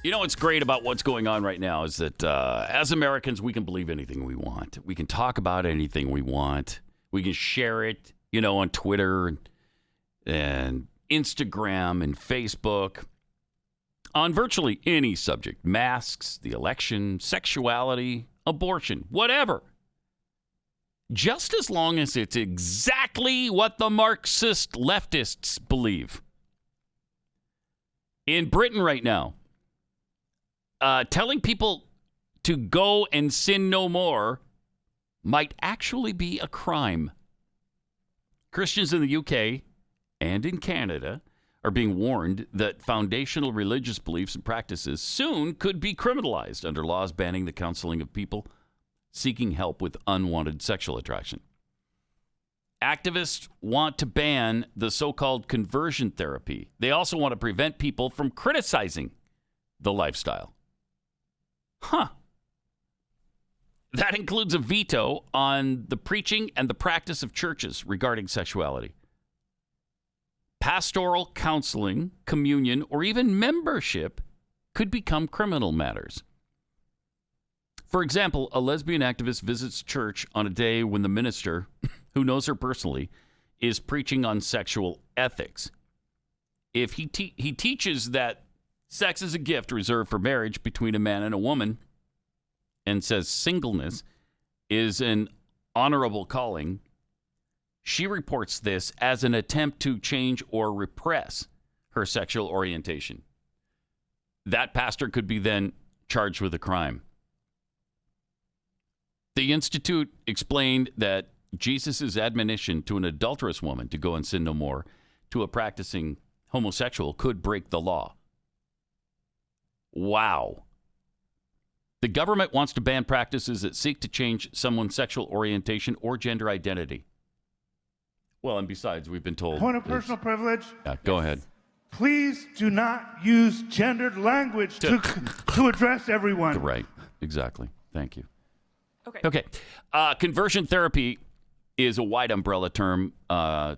You know what's great about what's going on right now is that as Americans, we can believe anything we want. We can talk about anything we want. We can share it, on Twitter and Instagram and Facebook on virtually any subject. Masks, the election, sexuality, abortion, whatever. Just as long as it's exactly what the Marxist leftists believe. In Britain right now, telling people to go and sin no more might actually be a crime. Christians in the UK and in Canada are being warned that foundational religious beliefs and practices soon could be criminalized under laws banning the counseling of people seeking help with unwanted sexual attraction. Activists want to ban the so-called conversion therapy. They also want to prevent people from criticizing the lifestyle. That includes a veto on the preaching and the practice of churches regarding sexuality. Pastoral counseling, communion, or even membership could become criminal matters. For example, a lesbian activist visits church on a day when the minister, who knows her personally, is preaching on sexual ethics. If he teaches that sex is a gift reserved for marriage between a man and a woman, and says singleness is an honorable calling, she reports this as an attempt to change or repress her sexual orientation. That pastor could be then charged with a crime. The Institute explained that Jesus' admonition to an adulterous woman to go and sin no more to a practicing homosexual could break the law. Wow. The government wants to ban practices that seek to change someone's sexual orientation or gender identity. Well, and besides, we've been told... Point of personal privilege. Yeah, go ahead. Please do not use gendered language to address everyone. Right, exactly. Thank you. Okay. Conversion therapy is a wide umbrella term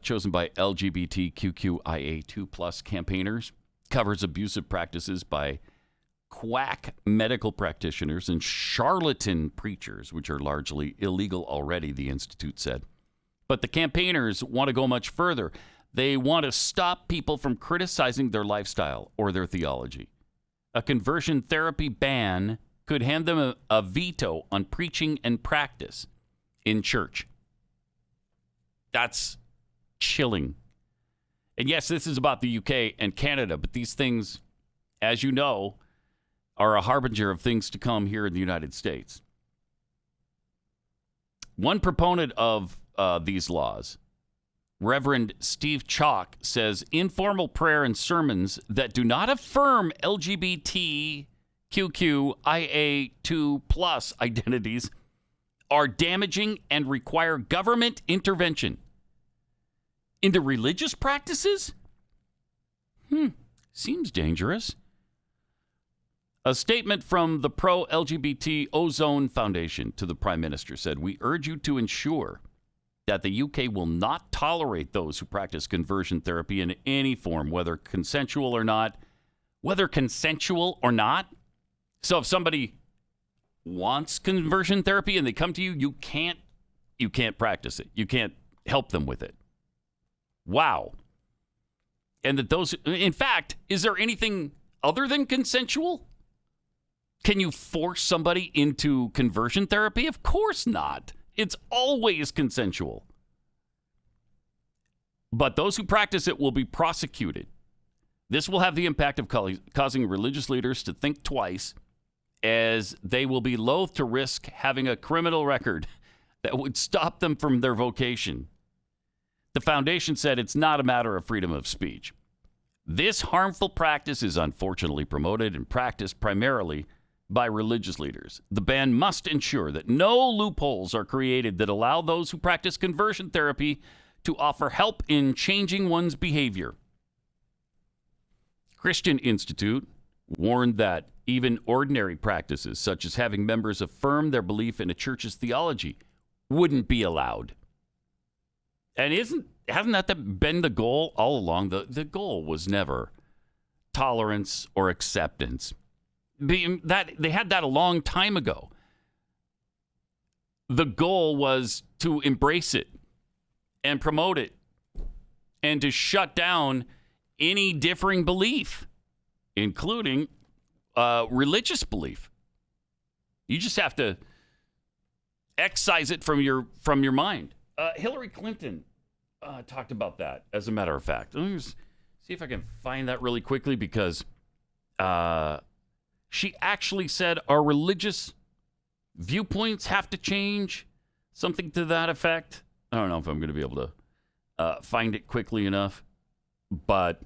chosen by LGBTQIA2+ campaigners. Covers abusive practices by quack medical practitioners and charlatan preachers, which are largely illegal already, the Institute said. But the campaigners want to go much further. They want to stop people from criticizing their lifestyle or their theology. A conversion therapy ban could hand them a veto on preaching and practice in church. That's chilling. And yes, this is about the UK and Canada, but these things, as you know, are a harbinger of things to come here in the United States. One proponent of these laws, Reverend Steve Chalk, says informal prayer and sermons that do not affirm LGBTQIA2+ identities are damaging and require government intervention. Into religious practices? Seems dangerous. A statement from the pro-LGBT Ozone Foundation to the Prime Minister said, "We urge you to ensure that the UK will not tolerate those who practice conversion therapy in any form, whether consensual or not. So if somebody wants conversion therapy and they come to you, you can't practice it. You can't help them with it." Wow. And that those, in fact, is there anything other than consensual? Can you force somebody into conversion therapy? Of course not. It's always consensual. But those who practice it will be prosecuted. This will have the impact of causing religious leaders to think twice, as they will be loath to risk having a criminal record that would stop them from their vocation. The foundation said it's not a matter of freedom of speech. This harmful practice is unfortunately promoted and practiced primarily by religious leaders. The ban must ensure that no loopholes are created that allow those who practice conversion therapy to offer help in changing one's behavior. Christian Institute warned that even ordinary practices, such as having members affirm their belief in a church's theology, wouldn't be allowed. And hasn't that been the goal all along? The goal was never tolerance or acceptance. That they had that a long time ago. The goal was to embrace it and promote it and to shut down any differing belief, including religious belief. You just have to excise it from your mind. Hillary Clinton talked about that, as a matter of fact. Let me just see if I can find that really quickly, because she actually said our religious viewpoints have to change, something to that effect. I don't know if I'm going to be able to find it quickly enough, but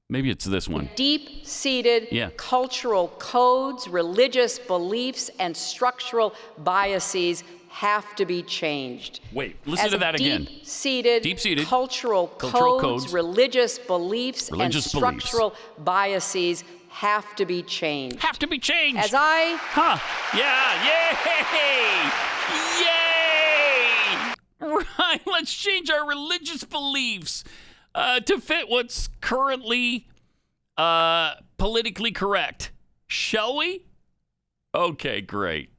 maybe it's this one. Deep-seated cultural codes, religious beliefs, and structural biases have to be changed. Wait, listen to that again. Deep-seated cultural codes, religious beliefs, and structural biases have to be changed. Have to be changed. As I... Yay! Right, let's change our religious beliefs to fit what's currently politically correct. Shall we? Okay, great.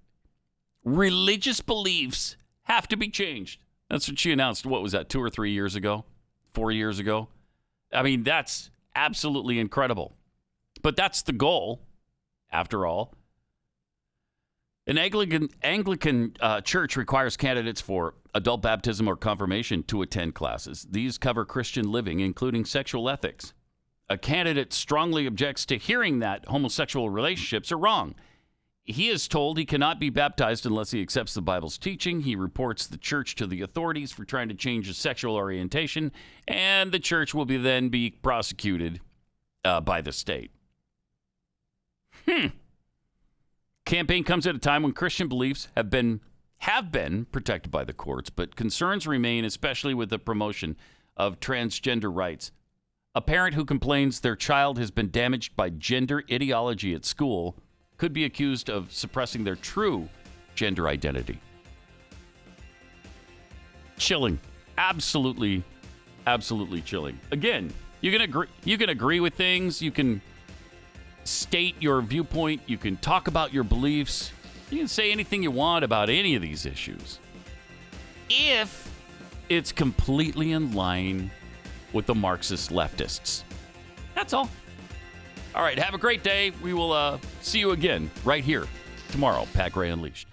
Religious beliefs have to be changed. That's what she announced. What was that, 2 or 3 years ago? 4 years ago? I mean, that's absolutely incredible. But that's the goal, after all. An Anglican church requires candidates for adult baptism or confirmation to attend classes. These cover Christian living, including sexual ethics. A candidate strongly objects to hearing that homosexual relationships are wrong. He is told he cannot be baptized unless he accepts the Bible's teaching. He reports the church to the authorities for trying to change his sexual orientation, and the church will then be prosecuted by the state. Campaign comes at a time when Christian beliefs have been protected by the courts, but concerns remain, especially with the promotion of transgender rights. A parent who complains their child has been damaged by gender ideology at school could be accused of suppressing their true gender identity. Chilling. Absolutely, absolutely chilling. Again, you can agree with things, you can state your viewpoint, you can talk about your beliefs, you can say anything you want about any of these issues, if it's completely in line with the Marxist leftists. That's all. All right, have a great day. We will see you again right here tomorrow. Pat Gray Unleashed.